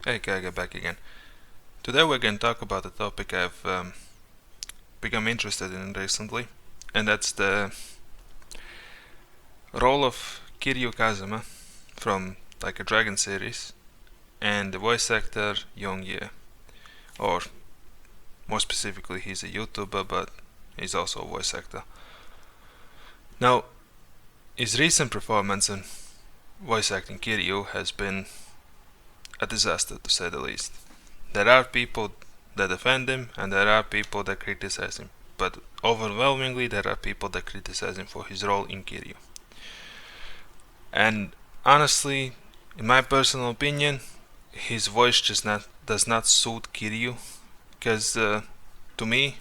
Hey, Kaga back again. Today we're going to talk about a topic I've become interested in recently, and that's the role of Kiryu Kazuma from like a Dragon series and the voice actor Yong, or more specifically, he's a YouTuber, but he's also a voice actor. Now, his recent performance in voice acting Kiryu has been a disaster, to say the least. There are people that defend him, and there are people that criticize him. But overwhelmingly, there are people that criticize him for his role in Kiryu. And honestly, in my personal opinion, his voice just does not suit Kiryu, because to me,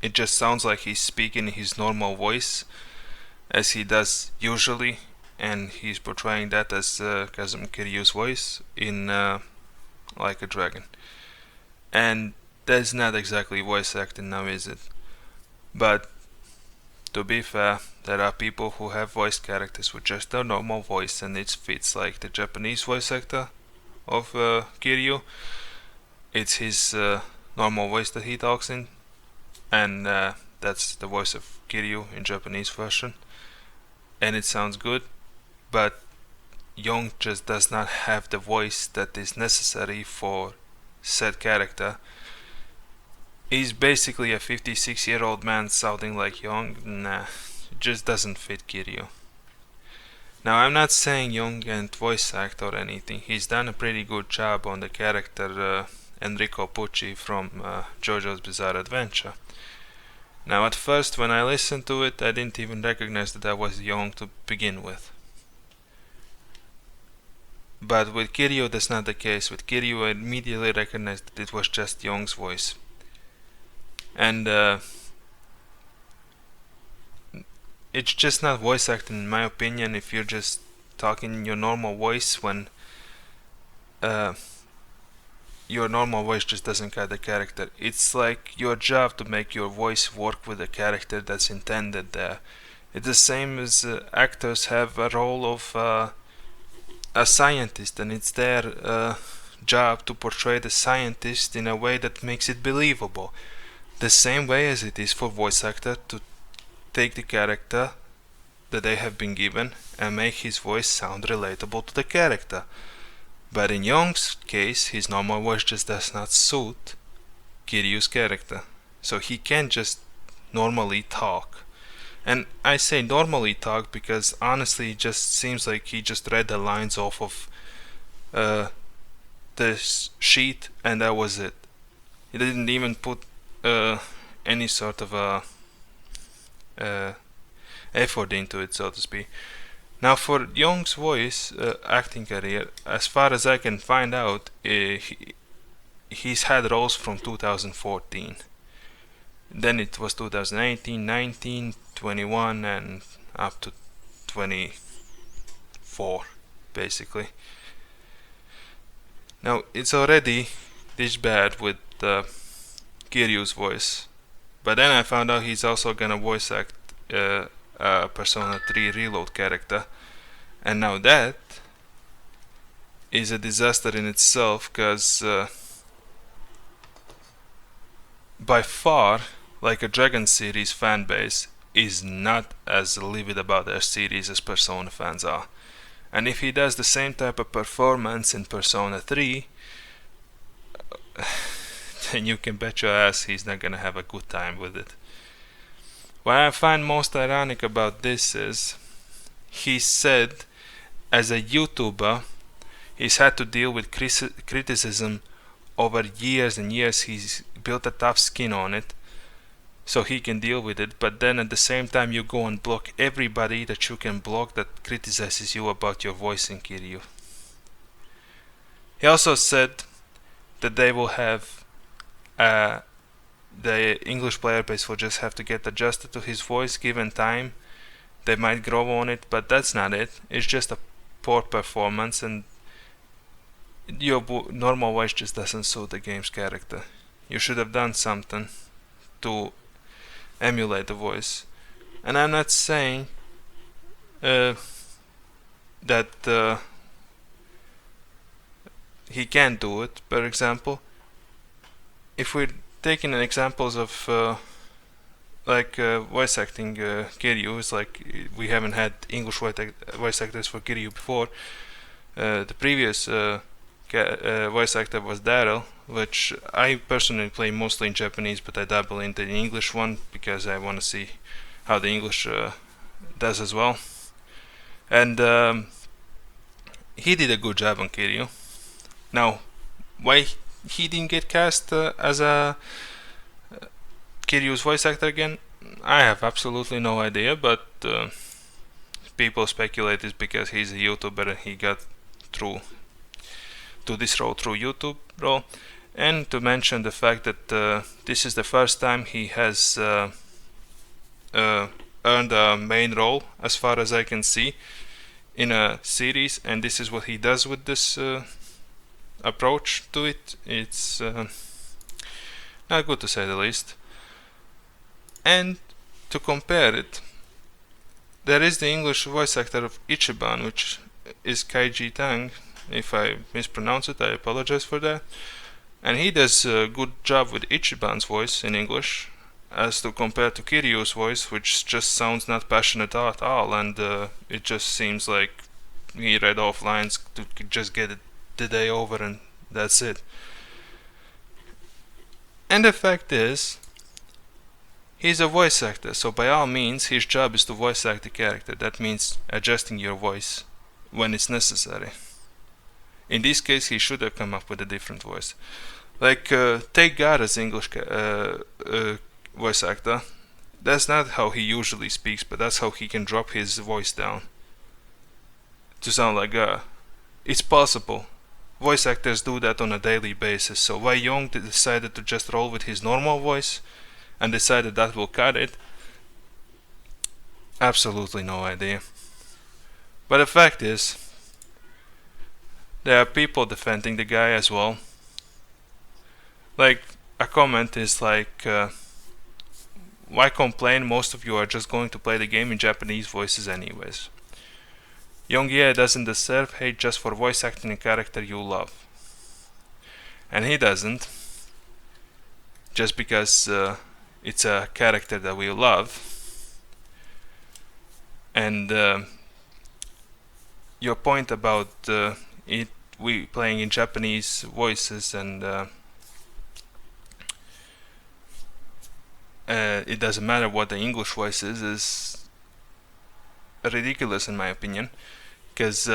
it just sounds like he's speaking his normal voice, as he does usually, and he's portraying that as Kazuma Kiryu's voice in Like a Dragon. And that's not exactly voice acting now, is it? But to be fair, there are people who have voiced characters with just their normal voice, and it fits, like the Japanese voice actor of Kiryu. It's his normal voice that he talks in, and that's the voice of Kiryu in Japanese version, and it sounds good. But Yong just does not have the voice that is necessary for said character. He's basically a 56-year-old man sounding like Yong. Nah, it just doesn't fit Kiryu. Now, I'm not saying Yong can't voice act or anything. He's done a pretty good job on the character Enrico Pucci from JoJo's Bizarre Adventure. Now, at first, when I listened to it, I didn't even recognize that was Yong to begin with. But with Kiryu, that's not the case. With Kiryu, I immediately recognized that it was just Yong's voice. And it's just not voice acting, in my opinion, if you're just talking in your normal voice when your normal voice just doesn't cut the character. It's like your job to make your voice work with the character that's intended there. It's the same as actors have a role of a scientist, and it's their job to portray the scientist in a way that makes it believable. The same way as it is for voice actor to take the character that they have been given and make his voice sound relatable to the character. But in Yong's case, his normal voice just does not suit Kiryu's character. So he can't just normally talk. And I say normally talk because honestly it just seems like he just read the lines off of this sheet and that was it. He didn't even put any sort of effort into it, so to speak. Now, for Young's voice acting career, as far as I can find out, he's had roles from 2014. Then it was 2018, 19, 21, and up to 24, basically. Now, it's already this bad with Kiryu's voice. But then I found out he's also gonna voice act a Persona 3 Reload character. And now that is a disaster in itself, because by far, Like a Dragon series fan base is not as livid about their series as Persona fans are. And if he does the same type of performance in Persona 3, then you can bet your ass he's not gonna have a good time with it. What I find most ironic about this is, he said as a YouTuber, he's had to deal with criticism over years and years. He's built a tough skin on it, so he can deal with it. But then at the same time, you go and block everybody that you can block that criticizes you about your voice in Kiryu. He also said that they will have the English player base will just have to get adjusted to his voice given time. They might grow on it, but that's not it. It's just a poor performance, and your normal voice just doesn't suit the game's character. You should have done something to emulate the voice. And I'm not saying that he can't do it. For example, if we're taking examples of voice acting Kiryu, it's like we haven't had English voice actors for Kiryu before. The previous voice actor was Daryl, which I personally play mostly in Japanese, but I dabble into the English one because I want to see how the English does as well. And he did a good job on Kiryu. Now, why he didn't get cast as a Kiryu's voice actor again, I have absolutely no idea, but people speculate it's because he's a YouTuber and he got through to this role through YouTube role. And to mention the fact that this is the first time he has earned a main role, as far as I can see, in a series, and this is what he does with this approach to it. It's not good, to say the least. And to compare it, there is the English voice actor of Ichiban, which is Kaiji Tang. If I mispronounce it, I apologize for that. And he does a good job with Ichiban's voice in English, as to compare to Kiryu's voice, which just sounds not passionate at all, and it just seems like he read off lines to just get the day over, and that's it. And the fact is, he's a voice actor, so by all means his job is to voice act the character. That means adjusting your voice when it's necessary. In this case, he should have come up with a different voice. Like, take Gaara's English voice actor. That's not how he usually speaks, but that's how he can drop his voice down to sound like Gaara. It's possible. Voice actors do that on a daily basis, so why Yong decided to just roll with his normal voice and decided that will cut it, absolutely no idea. But the fact is, there are people defending the guy as well. Like, a comment is like, why complain? Most of you are just going to play the game in Japanese voices anyways. Yong doesn't deserve hate just for voice acting a character you love. And he doesn't, just because it's a character that we love. And your point about we playing in Japanese voices and it doesn't matter what the English voice is ridiculous in my opinion, because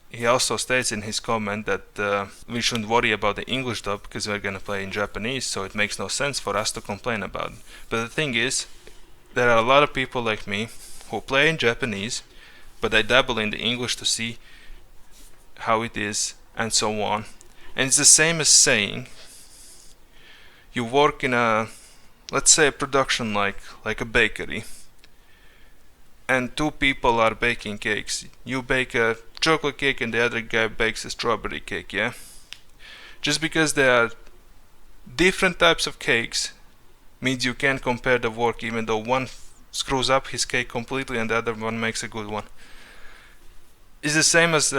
he also states in his comment that we shouldn't worry about the English dub because we're gonna play in Japanese, so it makes no sense for us to complain about it. But the thing is, there are a lot of people like me who play in Japanese, but I dabble in the English to see how it is and so on. And it's the same as saying you work in a, let's say, a production like a bakery, and two people are baking cakes. You bake a chocolate cake and the other guy bakes a strawberry cake, yeah? Just because there are different types of cakes means you can't compare the work, even though one screws up his cake completely and the other one makes a good one. It's the same as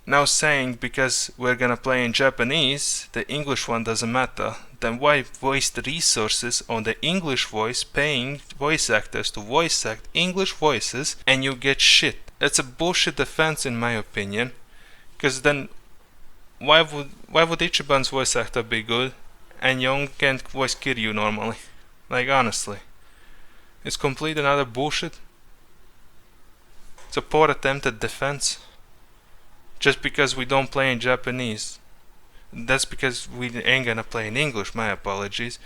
now saying because we're gonna play in Japanese, the English one doesn't matter. Then why waste resources on the English voice, paying voice actors to voice act English voices, and you get shit? That's a bullshit defense in my opinion. Because then why would Ichiban's voice actor be good and Yong can't voice Kiryu normally? Like, honestly, it's complete another bullshit. It's a poor attempt at defense. Just because we don't play in Japanese, that's because we ain't gonna play in English, my apologies.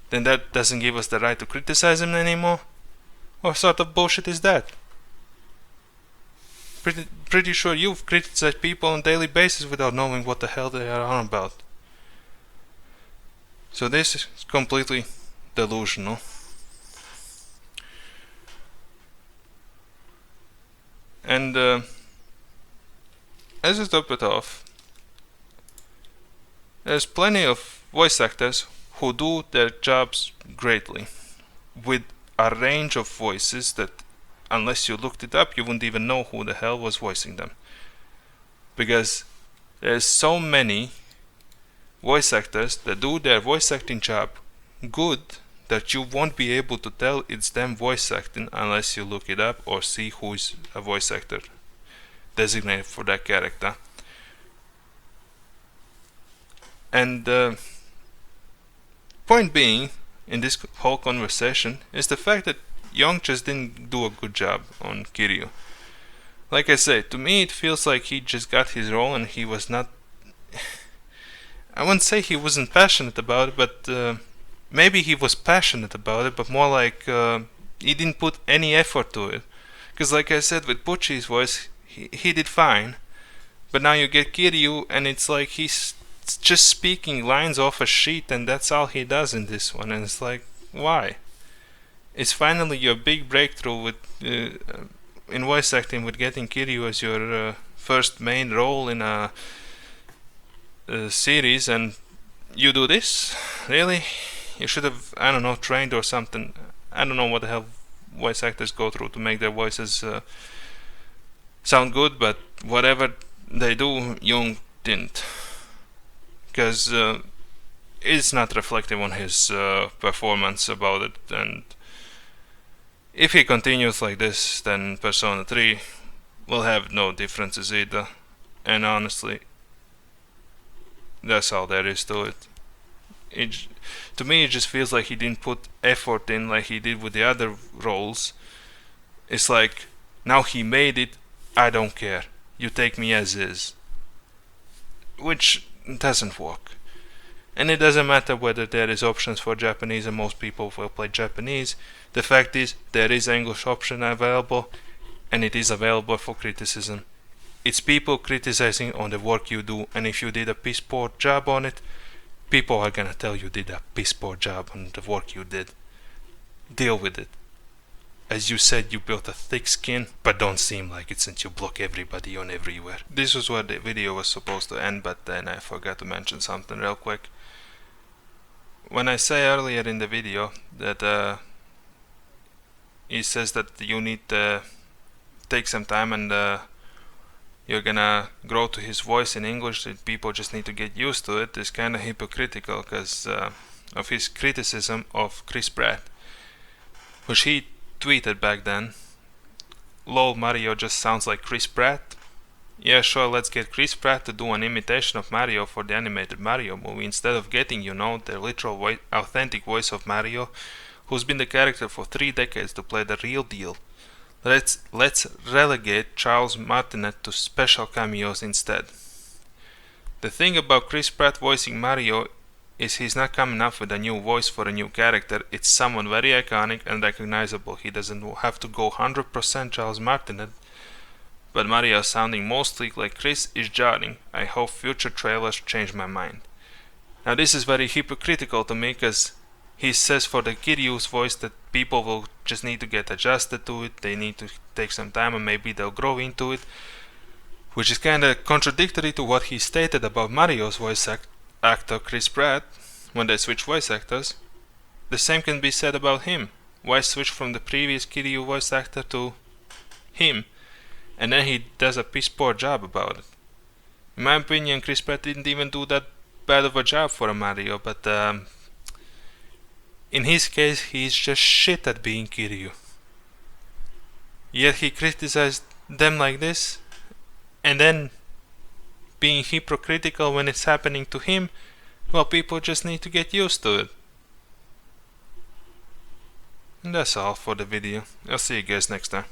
Then that doesn't give us the right to criticize him anymore? What sort of bullshit is that? Pretty sure you've criticized people on a daily basis without knowing what the hell they are on about. So this is completely delusional. And as to top it off, there's plenty of voice actors who do their jobs greatly, with a range of voices that, unless you looked it up, you wouldn't even know who the hell was voicing them. because there's so many voice actors that do their voice acting job good that you won't be able to tell it's them voice acting unless you look it up or see who is a voice actor designated for that character. And point being in this whole conversation is the fact that Yong just didn't do a good job on Kiryu. Like I said, to me it feels like he just got his role and he was not... I wouldn't say he wasn't passionate about it, but maybe he was passionate about it, but more like he didn't put any effort to it. Because like I said, with Pucci's voice, he did fine. But now you get Kiryu and it's like he's just speaking lines off a sheet and that's all he does in this one. And it's like, why? It's finally your big breakthrough with in voice acting, with getting Kiryu as your first main role in a series, and you do this? Really? You should have, I don't know, trained or something. I don't know what the hell voice actors go through to make their voices sound good, but whatever they do, Yong didn't. Because it's not reflective on his performance about it, and if he continues like this, then Persona 3 will have no differences either. And honestly, that's all there is to it. To me, it just feels like he didn't put effort in like he did with the other roles. It's like, now he made it, I don't care. You take me as is. Which doesn't work. And it doesn't matter whether there is options for Japanese and most people will play Japanese. The fact is, there is English option available, and it is available for criticism. It's people criticizing on the work you do, and if you did a piss poor job on it, people are gonna tell you did a piss poor job on the work you did. Deal with it. As you said, you built a thick skin, but don't seem like it since you block everybody on everywhere. This was where the video was supposed to end, but then I forgot to mention something real quick. When I say earlier in the video that he says that you need to take some time and you're gonna grow to his voice in English, that people just need to get used to it, is kinda hypocritical because of his criticism of Chris Pratt, which he tweeted back then. Lol, Mario just sounds like Chris Pratt. Yeah, sure, let's get Chris Pratt to do an imitation of Mario for the animated Mario movie instead of getting, you know, the literal authentic voice of Mario, who's been the character for 3 decades, to play the real deal. Let's relegate Charles Martinet to special cameos instead. The thing about Chris Pratt voicing Mario is he's not coming up with a new voice for a new character. It's someone very iconic and recognizable. He doesn't have to go 100% Charles Martinet, but Mario sounding mostly like Chris is jarring. I hope future trailers change my mind. Now this is very hypocritical to me, because he says for the Kiryu's voice that people will just need to get adjusted to it, they need to take some time and maybe they'll grow into it, which is kinda contradictory to what he stated about Mario's voice actor Chris Pratt when they switch voice actors. The same can be said about him. Why switch from the previous Kiryu voice actor to him? And then he does a piss poor job about it. In my opinion, Chris Pratt didn't even do that bad of a job for a Mario, but in his case, he's just shit at being Kiryu. Yet he criticized them like this, and then being hypocritical when it's happening to him, well, people just need to get used to it. And that's all for the video. I'll see you guys next time.